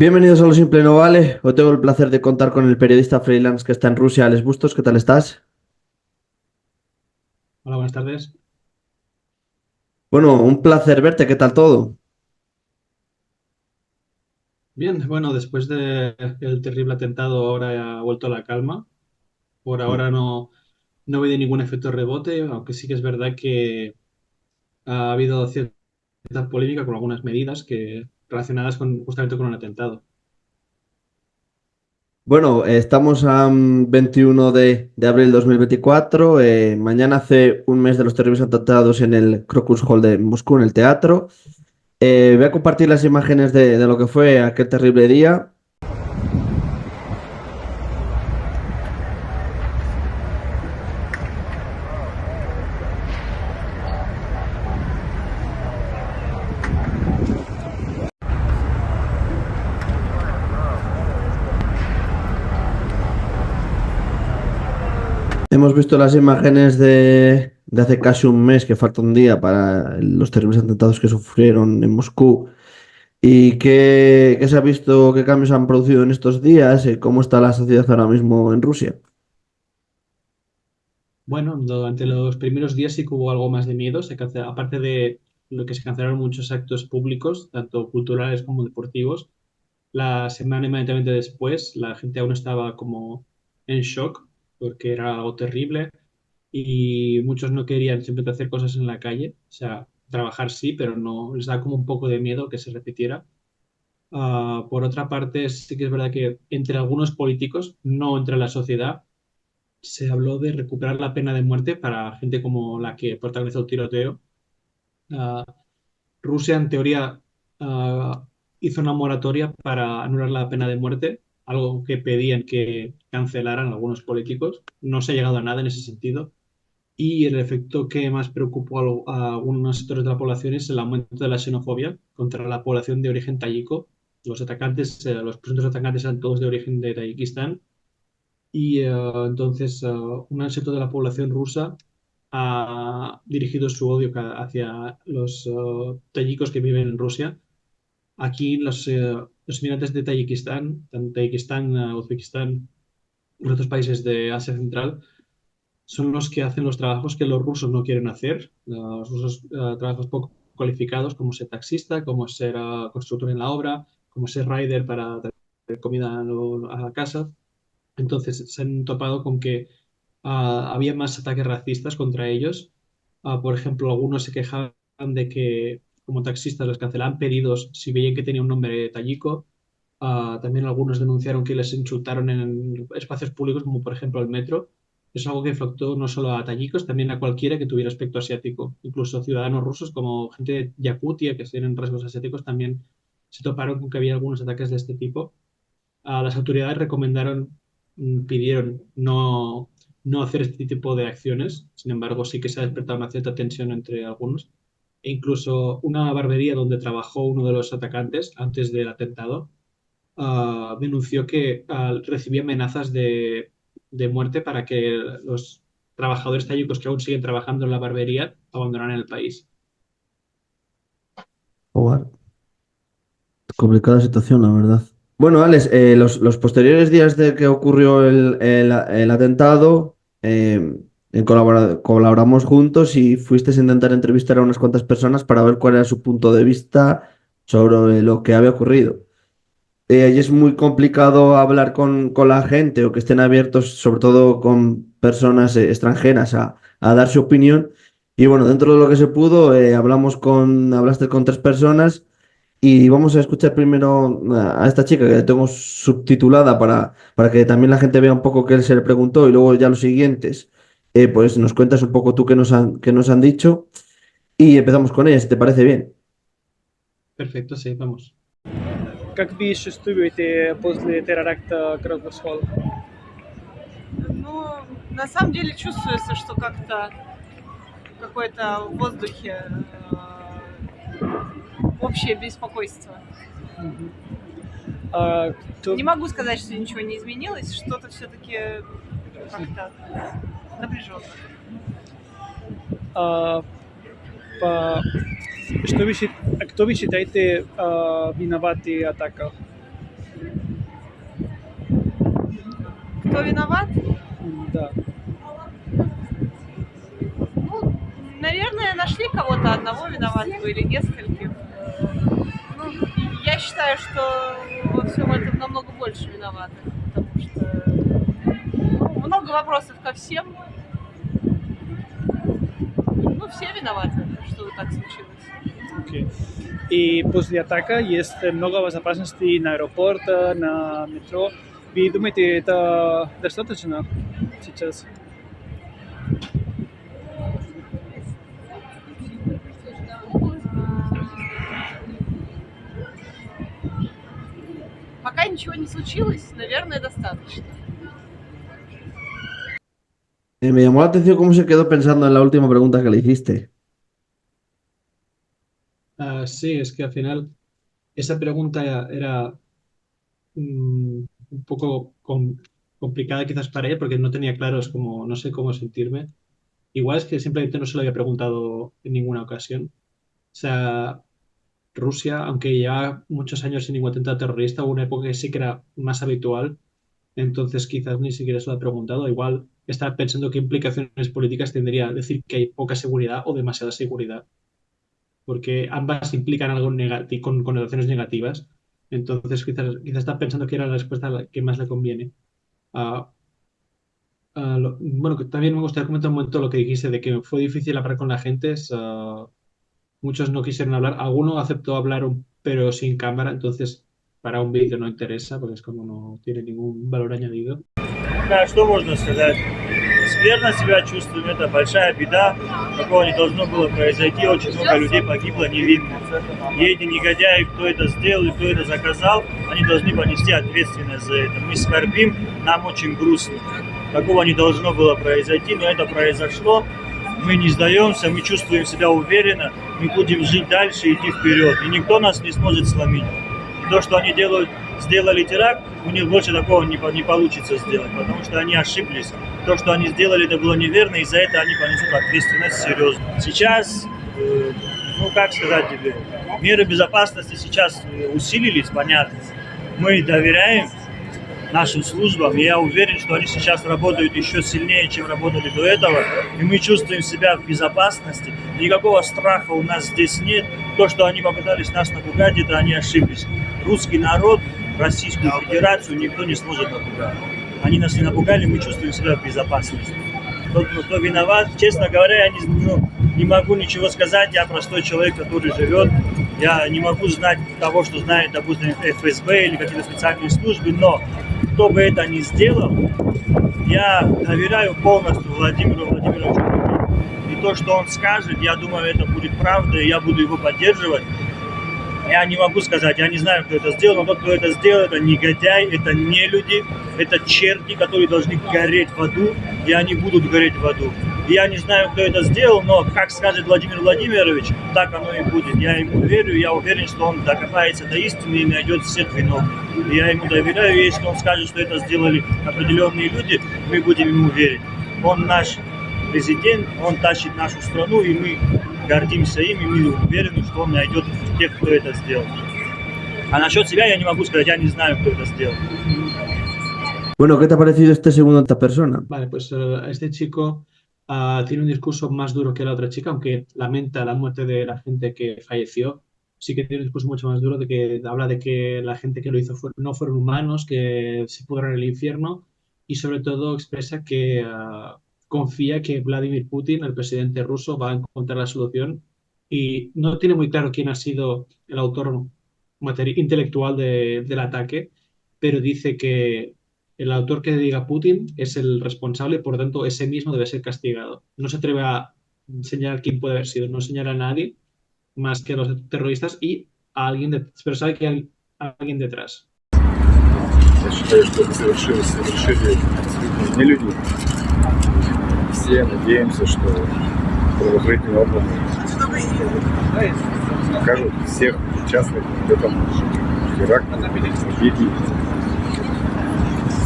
Bienvenidos a Lo Simple No Vale. Hoy tengo el placer de contar con el periodista freelance que está en Rusia, Alex Bustos. ¿Qué tal estás? Hola, buenas tardes. Bueno, un placer verte. ¿Qué tal todo? Bien, bueno, después del terrible atentado ahora ha vuelto la calma. Por Mm. ahora no ha habido ningún efecto rebote, aunque sí que es verdad que ha habido cierta polémica con algunas medidas relacionadas justamente con el atentado. Bueno, estamos a 21 de abril de 2024. Mañana hace un mes de los terribles atentados en el Crocus Hall de Moscú, en el teatro. Voy a compartir las imágenes de lo que fue aquel terrible día. Hemos visto las imágenes de hace casi un mes, que falta un día para los terribles atentados que sufrieron en Moscú. ¿Y qué se ha visto, qué cambios han producido en estos días? ¿Cómo está la sociedad ahora mismo en Rusia? Bueno, durante los primeros días sí que hubo algo más de miedo. Aparte de lo que se cancelaron muchos actos públicos, tanto culturales como deportivos, la semana inmediatamente después la gente aún estaba como en shock porque era algo terrible y muchos no querían simplemente hacer cosas en la calle, o sea, trabajar sí, pero no, les da como un poco de miedo que se repitiera. Por otra parte, sí que es verdad que entre algunos políticos, no entre la sociedad, se habló de recuperar la pena de muerte para gente como la que protagonizó el tiroteo. Ah, Rusia, en teoría, hizo una moratoria para anular la pena de muerte, algo que pedían que cancelaran algunos políticos. No se ha llegado a nada en ese sentido. Y el efecto que más preocupó a algunos sectores de la población es el aumento de la xenofobia contra la población de origen tayiko. Los presuntos atacantes eran todos de origen de Tayikistán y entonces un sector de la población rusa ha dirigido su odio hacia los tayikos que viven en Rusia. Aquí los migrantes de Tayikistán, tanto Tayikistán, Uzbekistán y otros países de Asia Central, son los que hacen los trabajos que los rusos no quieren hacer. Los rusos, trabajos poco cualificados, como ser taxista, como ser constructor en la obra, como ser rider para traer comida a casa. Entonces se han topado con que había más ataques racistas contra ellos. Por ejemplo, algunos se quejaban de que como taxistas les cancelaban pedidos si veían que tenía un nombre tayiko. También algunos denunciaron que les insultaron en espacios públicos, como por ejemplo el metro. Es algo que afectó no solo a tayikos, también a cualquiera que tuviera aspecto asiático. Incluso ciudadanos rusos como gente de Yakutia, que tienen rasgos asiáticos, también se toparon con que había algunos ataques de este tipo. Las autoridades pidieron no hacer este tipo de acciones. Sin embargo, sí que se ha despertado una cierta tensión entre algunos. E incluso una barbería donde trabajó uno de los atacantes antes del atentado denunció que recibía amenazas de muerte para que los trabajadores tayikos que aún siguen trabajando en la barbería abandonaran el país. Joder, complicada situación, la verdad. Bueno, Alex, los posteriores días de que ocurrió el atentado, colaboramos juntos y fuiste a intentar entrevistar a unas cuantas personas para ver cuál era su punto de vista sobre lo que había ocurrido. Y es muy complicado hablar con la gente o que estén abiertos, sobre todo con personas extranjeras, a dar su opinión. Y bueno, dentro de lo que se pudo, hablaste con tres personas y vamos a escuchar primero a esta chica que tengo subtitulada para que también la gente vea un poco qué se le preguntó y luego ya los siguientes, pues nos cuentas un poco tú qué nos han dicho y empezamos con ella, si te parece bien. Perfecto, sí, vamos. Как вы чувствуете после теракта Крокус-Холл? Ну, на самом деле чувствуется, что как-то какое-то в воздухе общее беспокойство. А, кто, Не могу сказать, что ничего не изменилось, что-то все-таки как-то напряженно. а, что вы, кто вы считаете виноваты атака? Кто виноват? Да. Ну, наверное, нашли кого-то одного виноватого или нескольких. Ну, я считаю, что во всем этом намного больше виноватых, потому что много вопросов ко всем. Ну, все виноваты, что так случилось. Окей. И после атака есть много безопасности на аэропорте, на метро. Вы думаете, это достаточно сейчас? Пока ничего не случилось, наверное, достаточно. Me llamó la atención cómo se quedó pensando en la última pregunta que le hiciste. Sí, es que al final esa pregunta era un poco complicada quizás para ella porque no tenía claros como no sé cómo sentirme. Igual es que simplemente no se lo había preguntado en ninguna ocasión. O sea, Rusia, aunque lleva muchos años sin ningún atentado terrorista, hubo una época que sí que era más habitual, entonces quizás ni siquiera se lo ha preguntado. Igual está pensando qué implicaciones políticas tendría decir que hay poca seguridad o demasiada seguridad, porque ambas implican algo negativo, con connotaciones negativas. Entonces quizás está pensando que era la respuesta a la que más le conviene. Ah, bueno, que también me gustaría comentar un momento lo que dijiste de que fue difícil hablar con la gente. Muchos no quisieron hablar, alguno aceptó hablar, pero sin cámara, entonces para un vídeo no interesa, porque es como no tiene ningún valor añadido. Да, что можно сказать? Скверно себя чувствуем, это большая беда, такого не должно было произойти, очень много людей погибло невинно. И эти негодяи, кто это сделал и кто это заказал, они должны понести ответственность за это. Мы скорбим, нам очень грустно. Такого не должно было произойти, но это произошло. Мы не сдаемся, мы чувствуем себя уверенно, мы будем жить дальше, идти вперед. И никто нас не сможет сломить. И то, что они сделали теракт, у них больше такого не получится сделать, потому что они ошиблись. То, что они сделали, это было неверно, и за это они понесут ответственность серьезно. Сейчас, как сказать тебе, меры безопасности сейчас усилились, понятно. Мы доверяем нашим службам, и я уверен, что они сейчас работают еще сильнее, чем работали до этого, и мы чувствуем себя в безопасности. Никакого страха у нас здесь нет. То, что они попытались нас напугать, это они ошиблись. Русский народ, Российскую Федерацию никто не сможет напугать. Они нас не напугали, мы чувствуем себя в безопасности. Кто виноват, честно говоря, я не могу ничего сказать. Я простой человек, который живет. Я не могу знать того, что знает, допустим, ФСБ или какие-то специальные службы, но кто бы это ни сделал, я доверяю полностью Владимиру Владимировичу Путину. И то, что он скажет, я думаю, это будет правда, и я буду его поддерживать. Я не могу сказать, я не знаю, кто это сделал, но тот, кто это сделал, это негодяй, это нелюди, это черти, которые должны гореть в аду, и они будут гореть в аду. И я не знаю, кто это сделал, но, как скажет Владимир Владимирович, так оно и будет. Я ему верю, я уверен, что он докопается до истины и найдет всех виновных. И я ему доверяю, и если он скажет, что это сделали определенные люди, мы будем ему верить. Он наш президент, он тащит нашу страну, и мы гордимся им, и мы уверены, что он найдет тех, кто это сделал. А насчет себя я не могу сказать, я не знаю, кто это сделал. Bueno, ¿qué te ha parecido este segundo de esta persona? Vale, pues este chico tiene un discurso más duro que la otra chica, aunque lamenta la muerte de la gente que falleció. Sí que tiene un discurso mucho más duro de que habla de que la gente que lo hizo no fueron humanos, que se pudieron en el infierno, y sobre todo expresa que confía que Vladimir Putin, el presidente ruso, va a encontrar la solución, y no tiene muy claro quién ha sido el autor intelectual del ataque, pero dice que el autor que diga Putin es el responsable y por tanto ese mismo debe ser castigado. No se atreve a señalar quién puede haber sido, no señala a nadie más que a los terroristas y a alguien, pero sabe que hay alguien detrás. Я считаю, что это совершили абсолютно не люди. Все надеемся, что правоохранительные органы накажут всех участников в этом теракте, трагедии,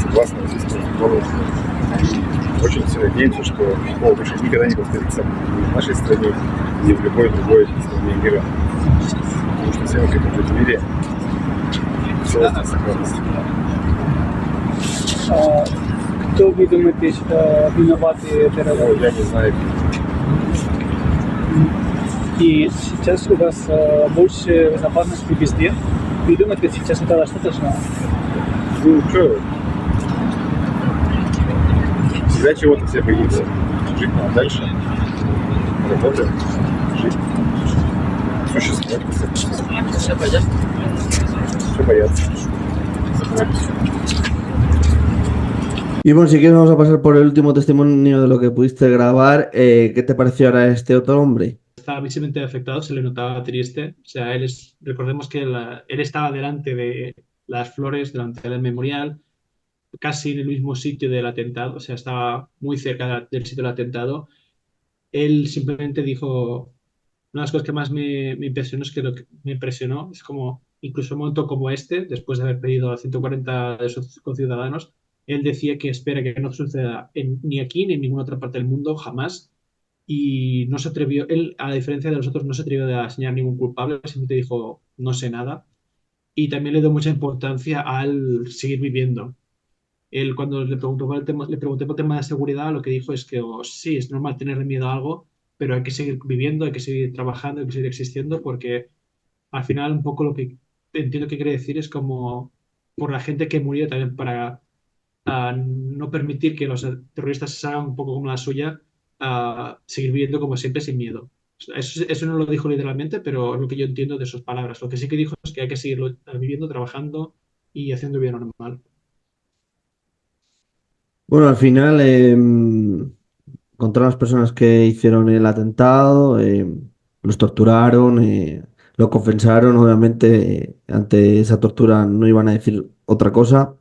согласно российскому закону. Очень все надеемся, что такого больше никогда не повторится ни в нашей стране, ни в любой другой стране мира. Потому что все мы хотим жить в мире, в целостной сохранности. Кто вы думаете, виноваты в Ну, терроре? я не знаю. И сейчас у вас больше безопасности везде. Вы думаете, сейчас это достаточно? Ну, что? Всегда чего-то все боимся. Жить надо дальше. Работаем. Жить. Существовать. Что бояться? Y bueno, si quieres vamos a pasar por el último testimonio de lo que pudiste grabar. ¿Qué te pareció ahora este otro hombre? Estaba visiblemente afectado, se le notaba triste. O sea, recordemos que él estaba delante de las flores, delante del memorial, casi en el mismo sitio del atentado, o sea, estaba muy cerca del sitio del atentado. Él simplemente dijo, una de las cosas que más me impresionó es que lo que me impresionó es como, incluso en un momento como este, después de haber pedido a 140 de sus conciudadanos, él decía que espera que no suceda ni aquí ni en ninguna otra parte del mundo, jamás. Y no se atrevió, él, a diferencia de los otros, no se atrevió a señalar ningún culpable, simplemente dijo, no sé nada. Y también le dio mucha importancia al seguir viviendo. Él, cuando le pregunté por el tema de seguridad, lo que dijo es que sí, es normal tener miedo a algo, pero hay que seguir viviendo, hay que seguir trabajando, hay que seguir existiendo, porque al final un poco lo que entiendo que quiere decir es como por la gente que murió también para no permitir que los terroristas se hagan un poco como la suya, seguir viviendo como siempre sin miedo. Eso no lo dijo literalmente, pero es lo que yo entiendo de sus palabras. Lo que sí que dijo es que hay que seguir viviendo, trabajando y haciendo vida normal. Bueno, al final encontraron las personas que hicieron el atentado, los torturaron, lo confesaron, obviamente ante esa tortura no iban a decir otra cosa.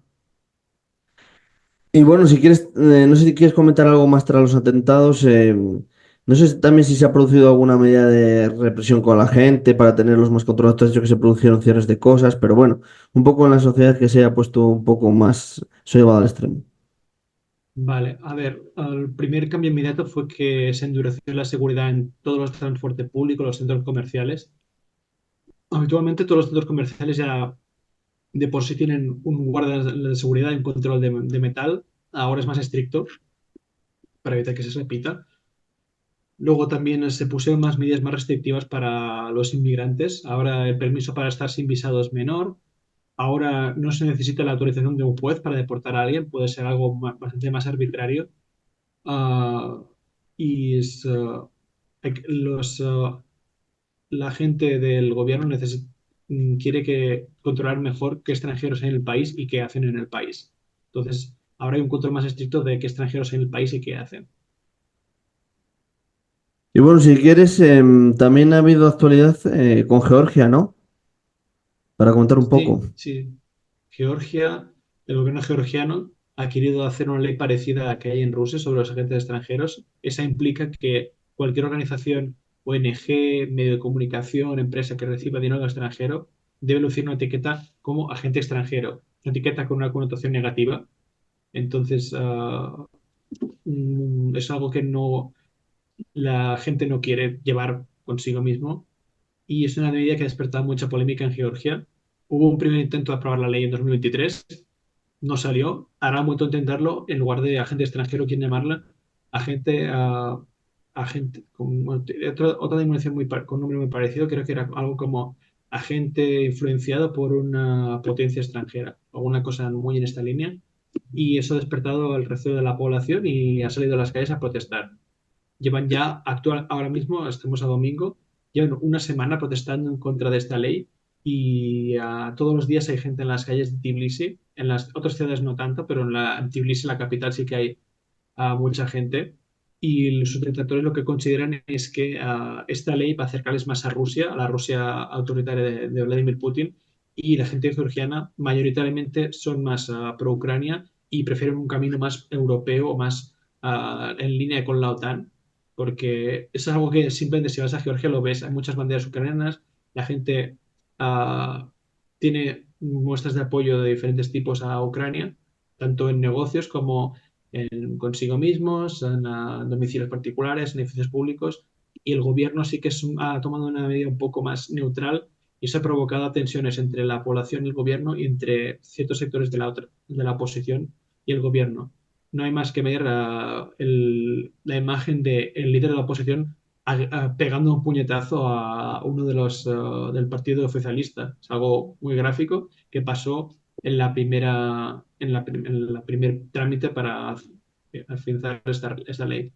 Y bueno, si quieres, no sé si quieres comentar algo más tras los atentados. No sé también si se ha producido alguna medida de represión con la gente para tenerlos más controlados. Tú has dicho que se produjeron cierres de cosas, pero bueno, un poco en la sociedad que se ha puesto un poco más, se ha llevado al extremo. Vale, a ver, el primer cambio inmediato fue que se endureció la seguridad en todos los transportes públicos, los centros comerciales. Habitualmente todos los centros comerciales ya de por sí tienen un guardia de seguridad y un control de metal. Ahora es más estricto para evitar que se repita. Luego también se pusieron más medidas más restrictivas para los inmigrantes. Ahora el permiso para estar sin visado es menor. Ahora no se necesita la autorización de un juez para deportar a alguien. Puede ser algo bastante más arbitrario. Ah, y los, la gente del gobierno quiere controlar mejor qué extranjeros hay en el país y qué hacen en el país. Entonces, ahora hay un control más estricto de qué extranjeros hay en el país y qué hacen. Y bueno, si quieres, también ha habido actualidad con Georgia, ¿no? Para comentar un poco. Sí, sí. Georgia, el gobierno georgiano ha querido hacer una ley parecida a la que hay en Rusia sobre los agentes extranjeros. Esa implica que cualquier organización, ONG, medio de comunicación, empresa que reciba dinero del extranjero debe lucir una etiqueta como agente extranjero, una etiqueta con una connotación negativa. Entonces, es algo que la gente no quiere llevar consigo mismo y es una medida que ha despertado mucha polémica en Georgia. Hubo un primer intento de aprobar la ley en 2023, no salió. Ahora han vuelto a intentarlo, en lugar de agente extranjero, quieren llamarla agente, agente otra denominación con un nombre muy parecido, creo que era algo como agente influenciado por una potencia extranjera, alguna cosa muy en esta línea. Y eso ha despertado el resto de la población y ha salido a las calles a protestar. Llevan ya, ahora mismo, estamos a domingo, llevan una semana protestando en contra de esta ley y todos los días hay gente en las calles de Tbilisi, en las otras ciudades no tanto, pero en Tbilisi, la capital, sí que hay mucha gente y los detractores lo que consideran es que esta ley va a acercarles más a Rusia, a la Rusia autoritaria de Vladimir Putin, y la gente georgiana mayoritariamente son más pro Ucrania y prefieren un camino más europeo o más en línea con la OTAN, porque eso es algo que simplemente si vas a Georgia lo ves, hay muchas banderas ucranianas, la gente ah, tiene muestras de apoyo de diferentes tipos a Ucrania, tanto en negocios como consigo mismos, en domicilios particulares, en edificios públicos, y el gobierno sí que ha tomado una medida un poco más neutral y eso ha provocado tensiones entre la población y el gobierno y entre ciertos sectores de la oposición y el gobierno. no hay más que ver la imagen del líder de la oposición pegando un puñetazo a uno de los del partido oficialista. Es algo muy gráfico que pasó en la primer trámite para afianzar esta ley.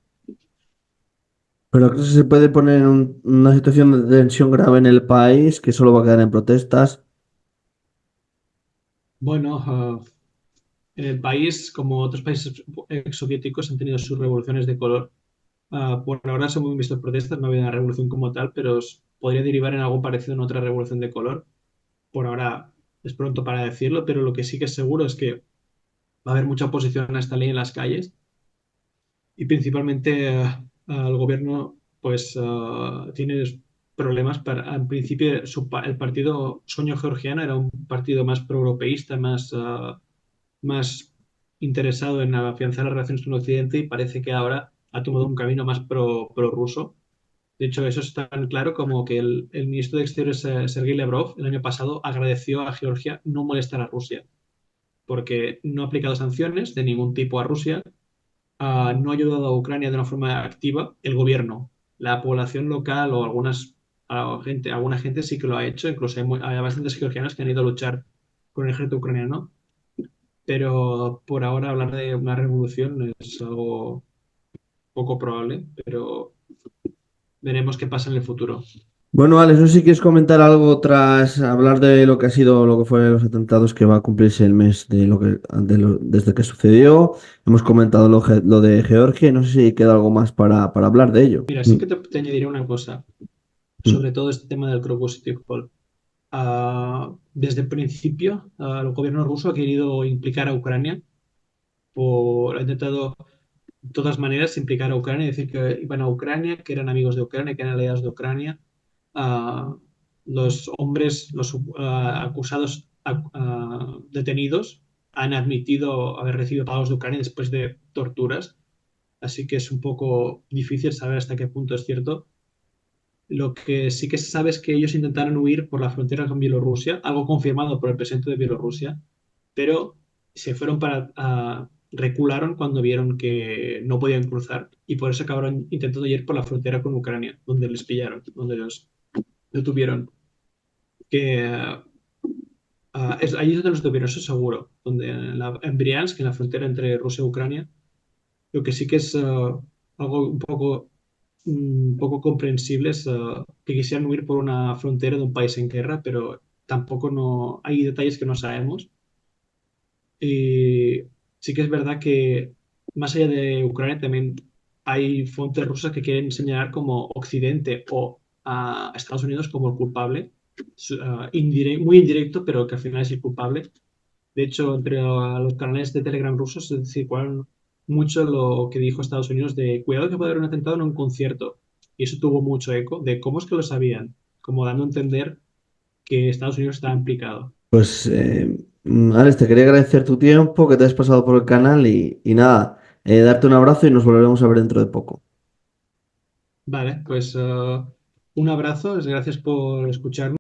Pero ¿acaso se puede poner en una situación de tensión grave en el país que solo va a quedar en protestas? Bueno, en el país, como otros países exsoviéticos, han tenido sus revoluciones de color. Por ahora se han visto protestas, no ha habido una revolución como tal, pero podría derivar en algo parecido en otra revolución de color. Por ahora es pronto para decirlo, pero lo que sí que es seguro es que va a haber mucha oposición a esta ley en las calles y principalmente el gobierno pues tiene problemas para, en principio el partido Sueño Georgiano era un partido más proeuropeísta, más interesado en afianzar las relaciones con Occidente y parece que ahora ha tomado un camino más pro-ruso. De hecho, eso es tan claro como que el ministro de Exteriores, Sergei Lavrov, el año pasado agradeció a Georgia no molestar a Rusia, porque no ha aplicado sanciones de ningún tipo a Rusia, no ha ayudado a Ucrania de una forma activa, el gobierno, la población local o alguna gente sí que lo ha hecho, incluso hay bastantes georgianos que han ido a luchar con el ejército ucraniano, pero por ahora hablar de una revolución es algo poco probable, pero veremos qué pasa en el futuro. Bueno, Alex, no sé si quieres comentar algo tras hablar de lo que ha sido, lo que fue los atentados que va a cumplirse el mes desde que sucedió. Hemos comentado lo de Georgia y no sé si queda algo más para hablar de ello. Mira, sí que te añadiré una cosa, sobre todo este tema del Crocus City Hall. Desde el principio, el gobierno ruso ha querido implicar a Ucrania, ha intentado de todas maneras implicar a Ucrania, decir que iban a Ucrania, que eran amigos de Ucrania, que eran aliados de Ucrania. Los hombres, los acusados, detenidos, han admitido haber recibido pagos de Ucrania después de torturas, así que es un poco difícil saber hasta qué punto es cierto. Lo que sí que se sabe es que ellos intentaron huir por la frontera con Bielorrusia, algo confirmado por el presidente de Bielorrusia, pero se fueron recularon cuando vieron que no podían cruzar y por eso acabaron intentando ir por la frontera con Ucrania, donde les pillaron, donde los detuvieron. Que allí es donde los detuvieron, eso seguro, en Briansk, en la frontera entre Rusia y Ucrania. Lo que sí que es algo un poco comprensible es que quisieran huir por una frontera de un país en guerra, pero tampoco no hay detalles que no sabemos. Y sí que es verdad que más allá de Ucrania también hay fuentes rusas que quieren señalar como Occidente o a Estados Unidos como el culpable, muy indirecto, pero que al final es el culpable. De hecho, entre los canales de Telegram rusos se circularon mucho lo que dijo Estados Unidos de cuidado que puede haber un atentado en un concierto. Y eso tuvo mucho eco de cómo es que lo sabían, como dando a entender que Estados Unidos estaba implicado. Pues, Alex, te quería agradecer tu tiempo, que te has pasado por el canal y nada, darte un abrazo y nos volveremos a ver dentro de poco. Vale, pues un abrazo, gracias por escucharme.